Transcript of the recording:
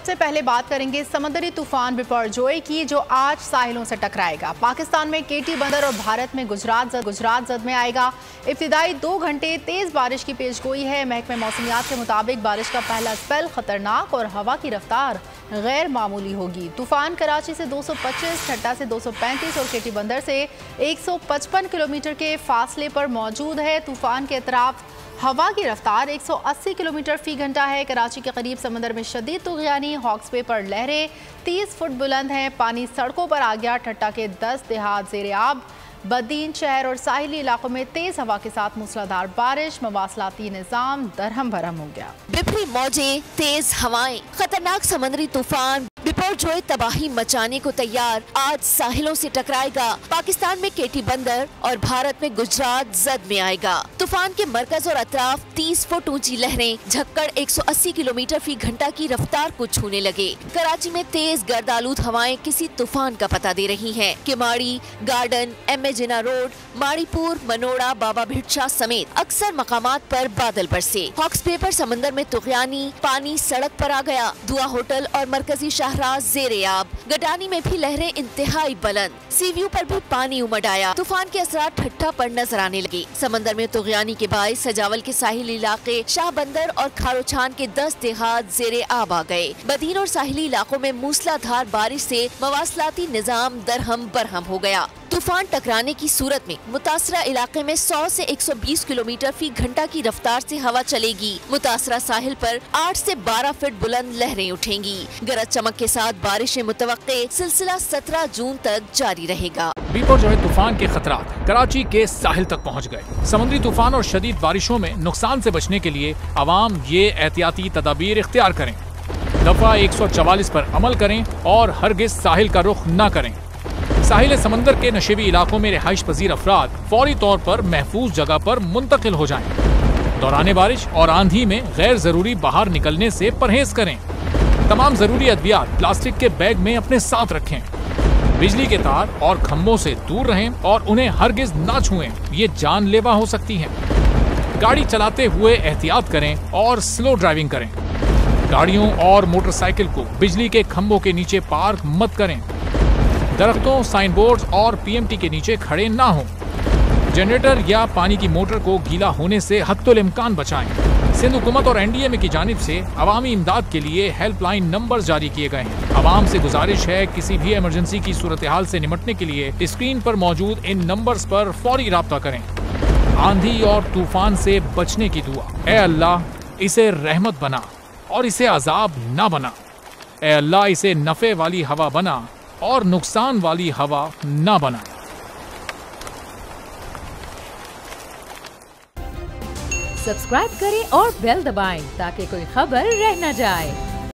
सबसे पहले बात करेंगे समुद्री तूफान बिपरजॉय की, जो आज साहिलों से टकराएगा। पाकिस्तान में केटी बंदर और भारत में गुजरात जद में आएगा। इब्तिदाई 2 घंटे तेज बारिश की पेशगोई है। महकमे मौसमियात के मुताबिक बारिश का पहला स्पेल खतरनाक और हवा की रफ्तार गैर मामूली होगी। तूफान कराची से 225, ठट्टा से 235 और केटी बंदर से 155 किलोमीटर के फासले पर मौजूद है। तूफान के अतराफ हवा की रफ्तार 180 किलोमीटर फी घंटा है। कराची के करीब समंदर में शदीद तुग़यानी, हॉक्सबे पर लहरें 30 फुट बुलंद हैं। पानी सड़कों पर आ गया। ठट्टा के 10 देहात ज़ेरे आब। बदीन शहर और साहिली इलाकों में तेज हवा के साथ मूसलाधार बारिश, मवासलाती निज़ाम दरहम भरम हो गया। बिफरी मौजें, तेज हवाएं, खतरनाक समुद्री तूफान बिपरजॉय तबाही मचाने को तैयार। आज साहिलों से टकराएगा। पाकिस्तान में केटी बंदर और भारत में गुजरात जद में आएगा। तूफान के मरकज और अतराफ 30 फुट ऊंची लहरें, झक्कड़ 180 किलोमीटर फी घंटा की रफ्तार को छूने लगे। कराची में तेज गर्दालूद हवाएं किसी तूफान का पता दे रही हैं। किमाड़ी, गार्डन, जिना रोड, माड़ीपुर, मनोड़ा, बाबा भिटशा समेत अक्सर मकामात पर बादल बरसे। हॉक्सबे पर समंदर में तुग़यानी, पानी सड़क पर आ गया। दुआ होटल और मरकजी शाहराज ज़ेरे आब। गडानी में भी लहरें इंतहाई बुलंद। सी व्यू पर भी पानी उमड़ आया। तूफान के असरात ठट्ठा पर नजर आने लगे। समंदर में तुग़यानी के बाइस सजावल के साहिली इलाके, शाह बंदर और खारोछान के 10 देहात ज़ेरे आब आ गए। बदीन और साहिली इलाकों में मूसलाधार बारिश से मवासलाती निज़ाम दरहम बरहम हो गया। तूफान टकराने की सूरत में मुतासरा इलाके में 100 से 120 किलोमीटर फी घंटा की रफ्तार से हवा चलेगी। मुतासरा साहिल पर 8 से 12 फीट बुलंद लहरें उठेंगी। गरज चमक के साथ बारिशें मुतवक्के। सिलसिला 17 जून तक जारी रहेगा। बिपरजॉय तूफान के खतरात कराची के साहिल तक पहुँच गए। समुद्री तूफान और शदीद बारिशों में नुकसान से बचने के लिए अवाम ये एहतियाती तदाबीर इख्तियार करें। दफा 144 पर अमल करें और हरगिज साहिल का रुख न करें। साहिल समंदर के नशेबी इलाकों में रिहाइश पजीर अफराद फौरी तौर पर महफूज जगह पर मुंतकिल हो जाएं। दौरान बारिश और आंधी में गैर जरूरी बाहर निकलने से परहेज करें। तमाम जरूरी अद्वियात प्लास्टिक के बैग में अपने साथ रखें। बिजली के तार और खंभों से दूर रहें और उन्हें हरगिज ना छुएं, ये जानलेवा हो सकती हैं। गाड़ी चलाते हुए एहतियात करें और स्लो ड्राइविंग करें। गाड़ियों और मोटरसाइकिल को बिजली के खंभों के नीचे पार्क मत करें। दरख्तों, साइन बोर्ड और पीएमटी के नीचे खड़े ना हों। जनरेटर या पानी की मोटर को गीला होने से हत्तुल इम्कान बचाएं। सिंध हुकूमत और एनडीएमए की जानिब से अवामी इमदाद के लिए हेल्पलाइन नंबर जारी किए गए हैं। अवाम से गुजारिश है किसी भी इमरजेंसी की सूरत हाल से निपटने के लिए स्क्रीन पर मौजूद इन नंबर्स पर फौरी राब्ता करें। आंधी और तूफान से बचने की दुआ। ए अल्लाह, इसे रहमत बना और इसे अजाब ना बना। ए अल्लाह, इसे नफे वाली हवा बना और नुकसान वाली हवा ना बना। सब्सक्राइब करें और बेल दबाएं ताकि कोई खबर रह न जाए।